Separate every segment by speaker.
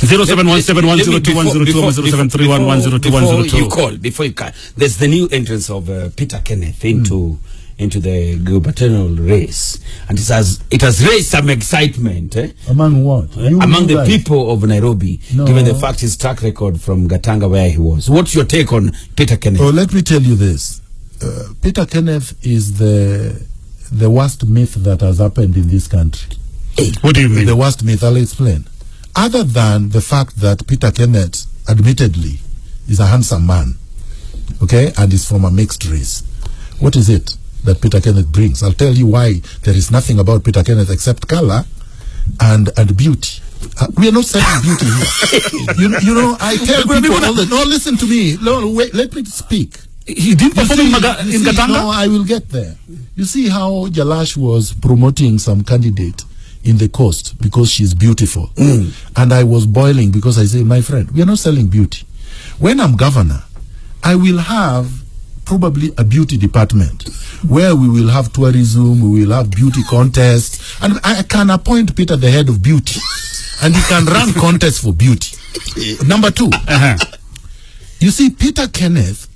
Speaker 1: 0717102102 before you call, there's the new entrance of Peter Kenneth into the gubernatorial race, and it has raised some excitement
Speaker 2: among what?
Speaker 1: Among the people of Nairobi, given the fact his track record from Gatanga where he was. What's your take on Peter Kenneth?
Speaker 2: Oh, let me tell you this. Peter Kenneth is the worst myth that has happened in this country.
Speaker 1: What do you mean?
Speaker 2: The worst myth, I'll explain. Other than the fact that Peter Kenneth, admittedly, is a handsome man, okay, and is from a mixed race. What is it that Peter Kenneth brings? I'll tell you why there is nothing about Peter Kenneth except color and beauty. We are not selling beauty here. you know, I tell people all the... No, listen to me. No, wait, let me speak.
Speaker 1: He didn't perform in Gatanga?
Speaker 2: No, I will get there. You see how Jalash was promoting some candidate in the coast because she's beautiful. And I was boiling because I said, my friend, we are not selling beauty. When I'm governor, I will have probably a beauty department where we will have tourism, we will have beauty contests, and I can appoint Peter the head of beauty, and he can run contests for beauty. Number two, you see, Peter Kenneth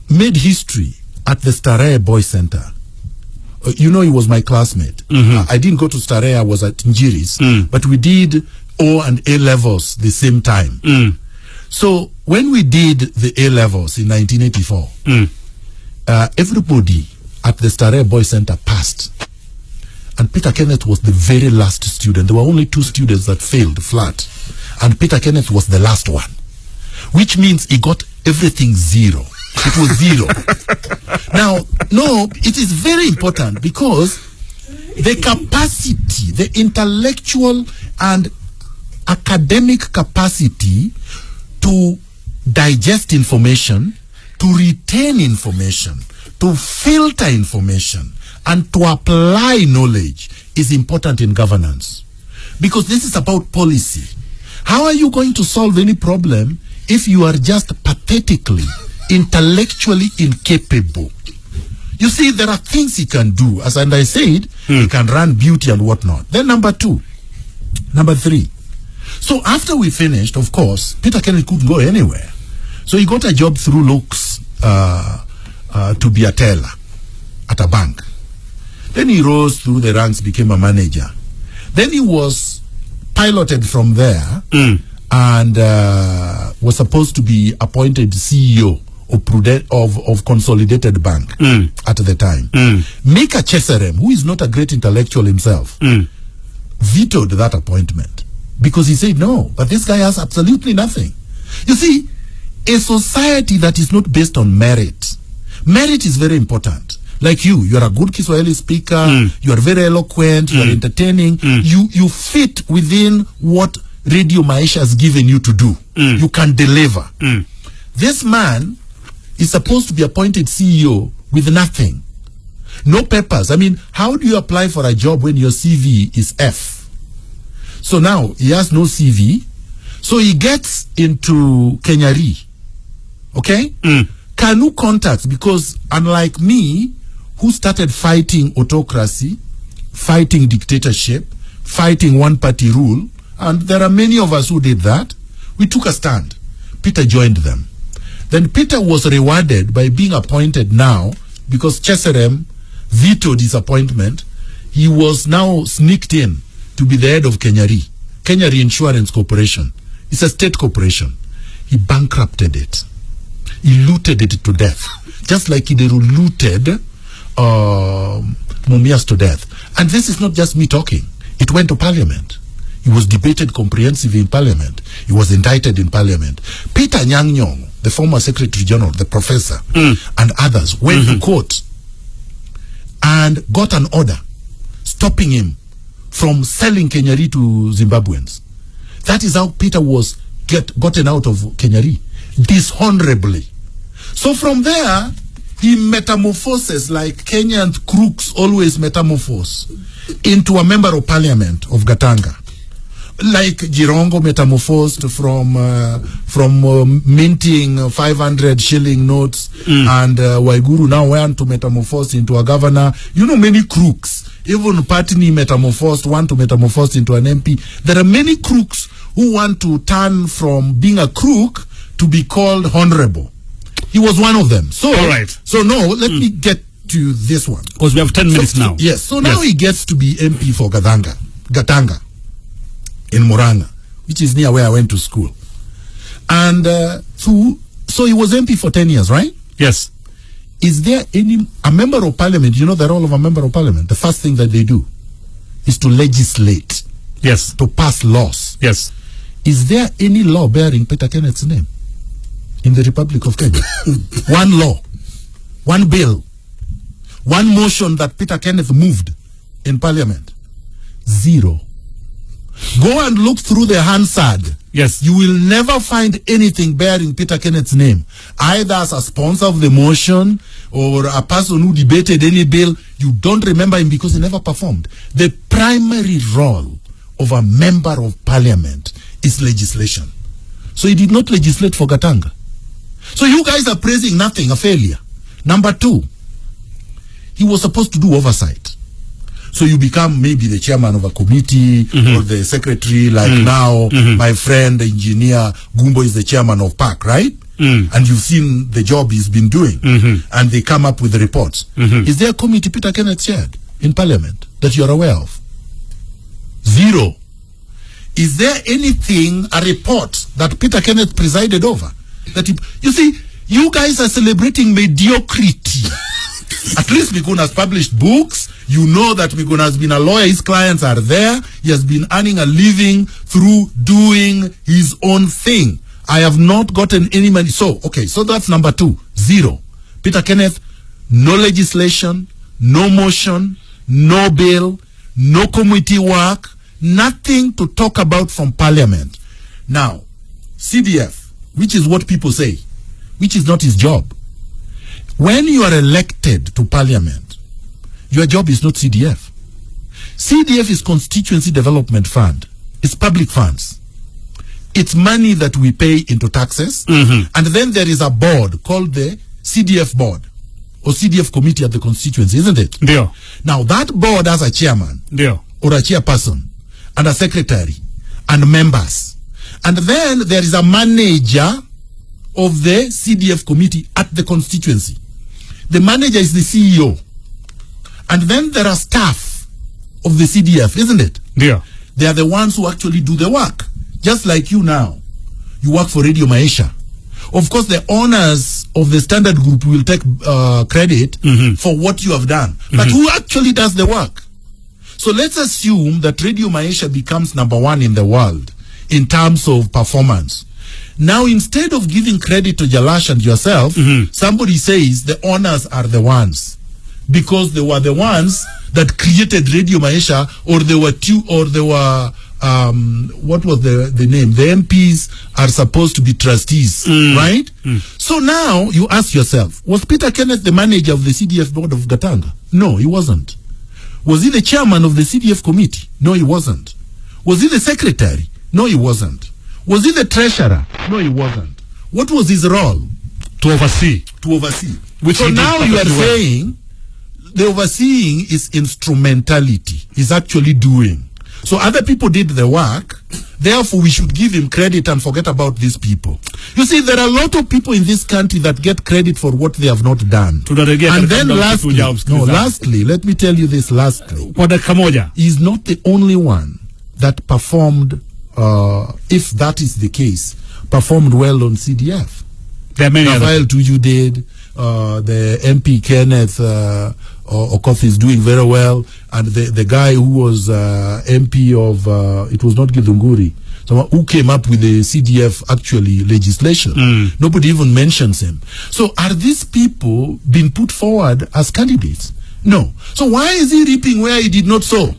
Speaker 2: made history at the Starehe Boys Center. You know, he was my classmate. I didn't go to Starehe, I was at Njiri's, but we did O and A levels the same time. So when we did the A levels in 1984, everybody at the Starehe Boys Center passed, and Peter Kenneth was the very last student. There were only 2 students that failed flat, and Peter Kenneth was the last one, which means he got everything 0. It was 0. Now, no, it is very important because the capacity, the intellectual and academic capacity to digest information, to retain information, to filter information, and to apply knowledge is important in governance. Because this is about policy. How are you going to solve any problem if you are just pathetically, intellectually incapable? You see, there are things he can do. As I said, he can run beauty and whatnot. Then number 2. Number 3. So after we finished, of course, Peter Kenneth couldn't go anywhere. So he got a job through looks to be a teller at a bank. Then he rose through the ranks, became a manager. Then he was piloted from there and was supposed to be appointed CEO of Consolidated Bank at the time. Mika Cheserem, who is not a great intellectual himself, vetoed that appointment because he said no, but this guy has absolutely nothing. You see, a society that is not based on merit is very important. Like you are a good Kiswahili speaker, you are very eloquent, you are entertaining, you fit within what Radio Maisha has given you to do. You can deliver. This man is supposed to be appointed CEO with nothing. No papers. I mean, how do you apply for a job when your CV is F? So now, he has no CV. So he gets into Kenyari. Okay? Kanu contacts, because unlike me, who started fighting autocracy, fighting dictatorship, fighting one-party rule, and there are many of us who did that, we took a stand. Peter joined them. Then Peter was rewarded by being appointed now, because Cheserem vetoed his appointment. He was now sneaked in to be the head of Kenyari Insurance Corporation. It's a state corporation. He bankrupted it. He looted it to death, just like he looted Mumias to death. And this is not just me talking. It went to Parliament. It was debated comprehensively in Parliament. He was indicted in Parliament. Peter Nyang-Nyong, the former Secretary General, the professor, and others went to court and got an order stopping him from selling Kenyari to Zimbabweans. That is how Peter was gotten out of Kenyari, dishonorably. So from there, he metamorphoses like Kenyan crooks always metamorphose into a member of Parliament of Gatanga. Like Jirongo metamorphosed from minting 500 shilling notes, and Waiguru now went to metamorphose into a governor. You know, many crooks Even Patni want to metamorphose into an MP. There are many crooks who want to turn from being a crook to be called honorable. He was one of them. So,
Speaker 1: all right.
Speaker 2: So no, let me get to this one.
Speaker 1: Because we have 10 minutes now.
Speaker 2: Yes. So now he gets to be MP for Gatanga in Murang'a, which is near where I went to school. And so he was MP for 10 years, right?
Speaker 1: Yes.
Speaker 2: Is there a member of parliament, you know the role of a member of parliament, the first thing that they do is to legislate.
Speaker 1: Yes.
Speaker 2: To pass laws.
Speaker 1: Yes.
Speaker 2: Is there any law bearing Peter Kenneth's name in the Republic of Kenya? One law, one bill, one motion that Peter Kenneth moved in parliament? Zero. Go and look through the Hansard.
Speaker 1: Yes.
Speaker 2: You will never find anything bearing Peter Kenneth's name, either as a sponsor of the motion or a person who debated any bill. You don't remember him because he never performed. The primary role of a member of parliament is legislation. So he did not legislate for Gatanga. So you guys are praising nothing, a failure. Number two, he was supposed to do oversight. So you become maybe the chairman of a committee or the secretary, like now my friend, the engineer Gumbo is the chairman of PAC, right? And you've seen the job he's been doing. And they come up with the reports. Is there a committee Peter Kenneth chaired in parliament that you're aware of? Zero. Is there anything, a report that Peter Kenneth presided over? That you see, you guys are celebrating mediocrity. At least Miguna has published books. You know that Miguna has been a lawyer. His clients are there. He has been earning a living through doing his own thing. I have not gotten any money. So, okay, so that's number two. Zero. Peter Kenneth, no legislation, no motion, no bill, no committee work, nothing to talk about from parliament. Now, CDF, which is what people say, which is not his job. When you are elected to parliament, your job is not CDF. CDF is Constituency Development Fund. It's public funds. It's money that we pay into taxes. And then there is a board called the CDF board or CDF committee at the constituency, isn't it?
Speaker 1: Yeah.
Speaker 2: Now that board has a chairman or a chairperson and a secretary and members. And then there is a manager of the CDF committee at the constituency. The manager is the CEO. And then there are staff of the CDF, isn't it?
Speaker 1: Yeah.
Speaker 2: They are the ones who actually do the work. Just like you now. You work for Radio Maisha. Of course, the owners of the Standard Group will take credit for what you have done. But who actually does the work? So let's assume that Radio Maisha becomes #1 in the world in terms of performance. Now, instead of giving credit to Jalash and yourself, somebody says the owners are the ones. Because they were the ones that created Radio Maisha, or they were what was the name? The MPs are supposed to be trustees, right? So now you ask yourself, was Peter Kenneth the manager of the CDF board of Gatanga? No, he wasn't. Was he the chairman of the CDF committee? No, he wasn't. Was he the secretary? No, he wasn't. Was he the treasurer? No, he wasn't. What was his role?
Speaker 1: To oversee.
Speaker 2: To oversee.
Speaker 1: Which
Speaker 2: so now you are saying the overseeing is instrumentality. He's actually doing. So other people did the work. Therefore, we should give him credit and forget about these people. You see, there are a lot of people in this country that get credit for what they have not done. And then lastly, let me tell you this lastly. He's not the only one that performed, if that is the case, performed well on CDF.
Speaker 1: There are many
Speaker 2: Rafael Tuju did. The MP Kenneth Okoth is doing very well, and the guy who was MP of it was not Githunguri, someone who came up with the CDF actually legislation. Nobody even mentions him. So are these people being put forward as candidates? No. So why is he reaping where he did not sow?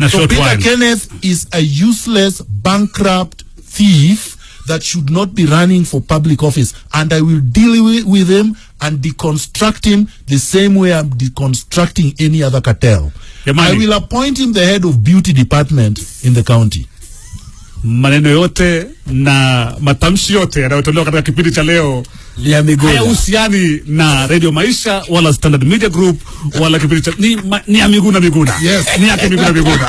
Speaker 2: So Peter Kenneth is a useless, bankrupt thief that should not be running for public office, and I will deal with him and deconstruct him the same way I'm deconstructing any other cartel. I will appoint him the head of beauty department in the county.
Speaker 3: maneno yote na matamshi yote yanayotolewa katika kipindi cha leo
Speaker 1: ya Miguna
Speaker 3: hayahusiani na Radio Maisha wala Standard Media Group wala kipindi cha ni ya Miguna.
Speaker 2: Yes.
Speaker 3: Ni yake Miguna.